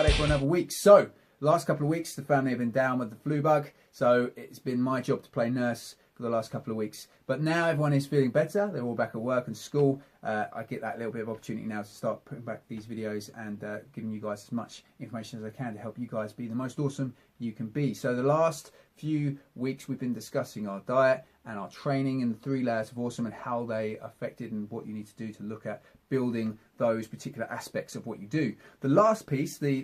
Friday for another week. So, the last couple of weeks, the family have been down with the flu bug, so it's been my job to play nurse for the last couple of weeks. But now everyone is feeling better. They're all back at work and school. I get that little bit of opportunity now to start putting back these videos and giving you guys as much information as I can to help you guys be the most awesome you can be. So the last few weeks we've been discussing our diet and our training and the 3 layers of awesome and how they affected and what you need to do to look at building those particular aspects of what you do. The last piece, the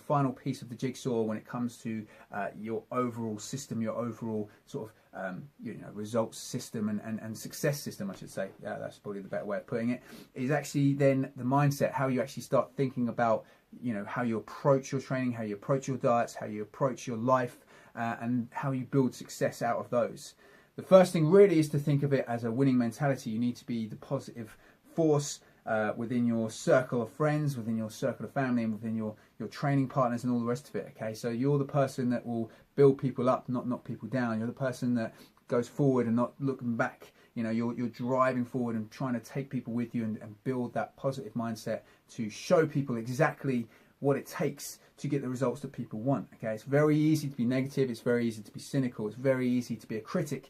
final piece of the jigsaw when it comes to your overall system, your overall sort of results system and success system, I should say. Yeah, that's probably the better way of putting it. Is actually then the mindset, how you actually start thinking about how you approach your training, how you approach your diets, how you approach your life, and how you build success out of those. The first thing really is to think of it as a winning mentality. You need to be the positive force within your circle of friends, within your circle of family, and within your training partners and all the rest of it. Okay, so you're the person that will build people up, not knock people down. You're the person that goes forward and not looking back. You're driving forward and trying to take people with you and build that positive mindset to show people exactly what it takes to get the results that people want. Okay, it's very easy to be negative, it's very easy to be cynical, it's very easy to be a critic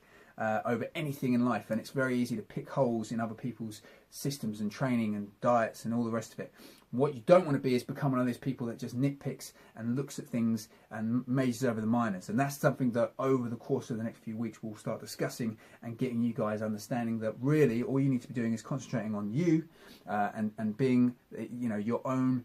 over anything in life, and it's very easy to pick holes in other people's systems and training and diets and all the rest of it. What you don't want to be is become one of those people that just nitpicks and looks at things and measures over the minors. And that's something that over the course of the next few weeks we'll start discussing and getting you guys understanding that really all you need to be doing is concentrating on you and being your own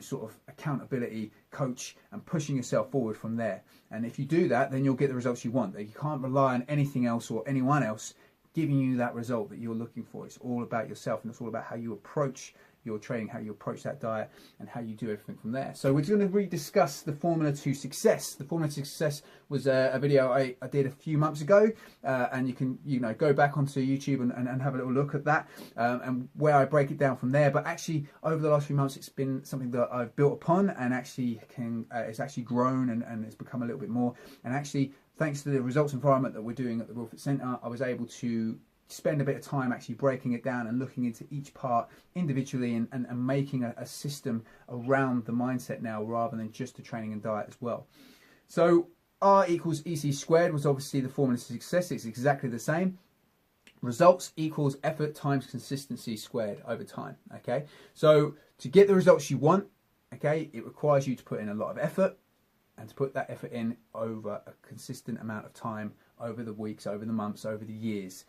sort of accountability coach and pushing yourself forward from there. And if you do that, then you'll get the results you want. You can't rely on anything else or anyone else giving you that result that you're looking for. It's all about yourself, and it's all about how you approach your training, how you approach that diet, and how you do everything from there. So we're going to rediscuss the formula to success. The formula to success was a video I did a few months ago, and you can go back onto YouTube and have a little look at that, and where I break it down from there. But actually over the last few months it's been something that I've built upon and actually it's actually grown and it's become a little bit more. And actually thanks to the results environment that we're doing at the Wilford Centre, I was able to spend a bit of time actually breaking it down and looking into each part individually and making a system around the mindset now rather than just the training and diet as well. So R equals EC squared was obviously the formula to success. It's exactly the same. Results equals effort times consistency squared over time. Okay, so to get the results you want, okay, it requires you to put in a lot of effort, and to put that effort in over a consistent amount of time, over the weeks, over the months, over the years.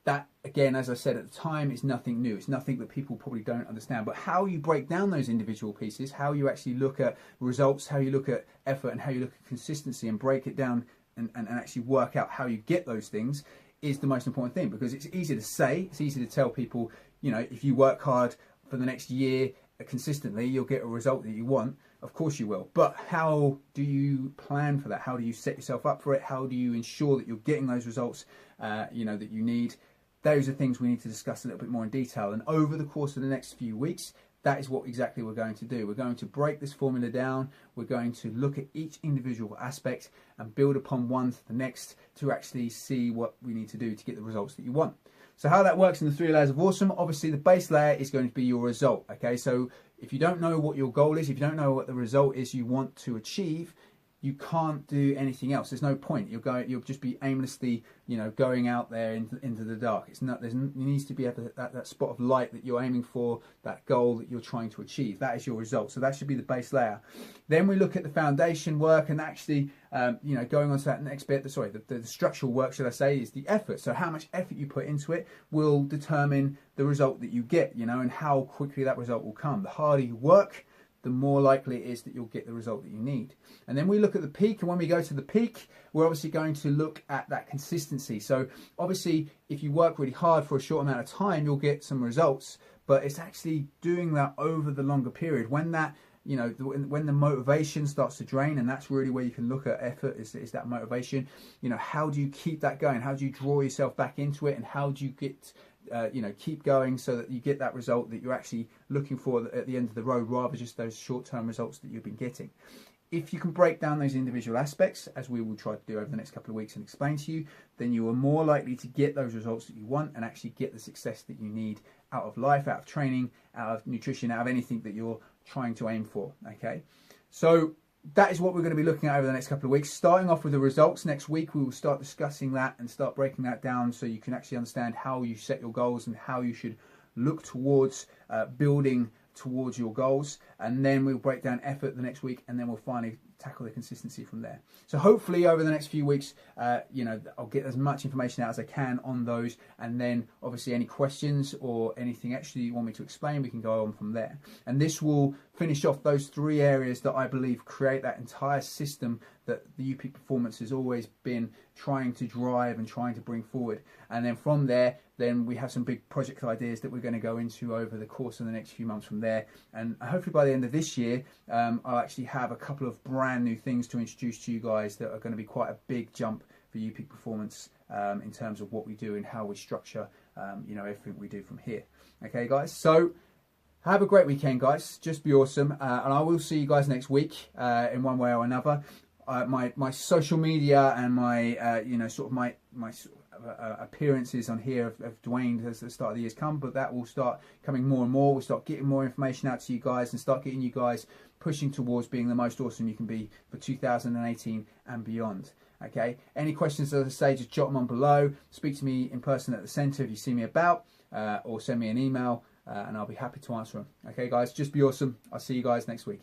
That, again, as I said at the time, is nothing new. It's nothing that people probably don't understand. But how you break down those individual pieces, how you actually look at results, how you look at effort, and how you look at consistency and break it down and actually work out how you get those things is the most important thing. Because it's easy to say, it's easy to tell people, if you work hard for the next year consistently, you'll get a result that you want. Of course you will. But how do you plan for that? How do you set yourself up for it? How do you ensure that you're getting those results, that you need? Those are things we need to discuss a little bit more in detail. And over the course of the next few weeks, that is what exactly we're going to do. We're going to break this formula down. We're going to look at each individual aspect and build upon one to the next to actually see what we need to do to get the results that you want. So how that works in the 3 layers of awesome, obviously the base layer is going to be your result. Okay, so if you don't know what your goal is, if you don't know what the result is you want to achieve, you can't do anything else. There's no point. You'll just be aimlessly, going out there into the dark. There needs to be that spot of light that you're aiming for, that goal that you're trying to achieve. That is your result. So that should be the base layer. Then we look at the foundation work and actually, going on to that next bit. The structural work, should I say, is the effort. So how much effort you put into it will determine the result that you get, and how quickly that result will come. The harder you work, the more likely it is that you'll get the result that you need. And then we look at the peak, and when we go to the peak, we're obviously going to look at that consistency. So obviously, if you work really hard for a short amount of time, you'll get some results, but it's actually doing that over the longer period. When that, when the motivation starts to drain, and that's really where you can look at effort, is that motivation. How do you keep that going? How do you draw yourself back into it? And how do you get keep going so that you get that result that you're actually looking for at the end of the road, rather just those short-term results that you've been getting. If you can break down those individual aspects, as we will try to do over the next couple of weeks and explain to you, then you are more likely to get those results that you want and actually get the success that you need out of life, out of training, out of nutrition, out of anything that you're trying to aim for. Okay, so that is what we're going to be looking at over the next couple of weeks. Starting off with the results next week, we will start discussing that and start breaking that down so you can actually understand how you set your goals and how you should look towards building towards your goals. And then we'll break down effort the next week, and then we'll finally tackle the consistency from there. So hopefully over the next few weeks, I'll get as much information out as I can on those, and then obviously any questions or anything extra you want me to explain, we can go on from there. And this will finish off those 3 areas that I believe create that entire system that the UP Performance has always been trying to drive and trying to bring forward. And then from there, then we have some big project ideas that we're going to go into over the course of the next few months from there. And hopefully by the end of this year, I'll actually have a couple of brand new things to introduce to you guys that are going to be quite a big jump for UP Performance in terms of what we do and how we structure everything we do from here. Okay guys, so have a great weekend guys, just be awesome, and I will see you guys next week in one way or another. My social media and my my appearances on here have waned as the start of the year's come, but that will start coming more and more. We'll start getting more information out to you guys and start getting you guys pushing towards being the most awesome you can be for 2018 and beyond. Okay, any questions, as I say, just jot them on below. Speak to me in person at the centre if you see me about, or send me an email and I'll be happy to answer them. Okay guys, just be awesome. I'll see you guys next week.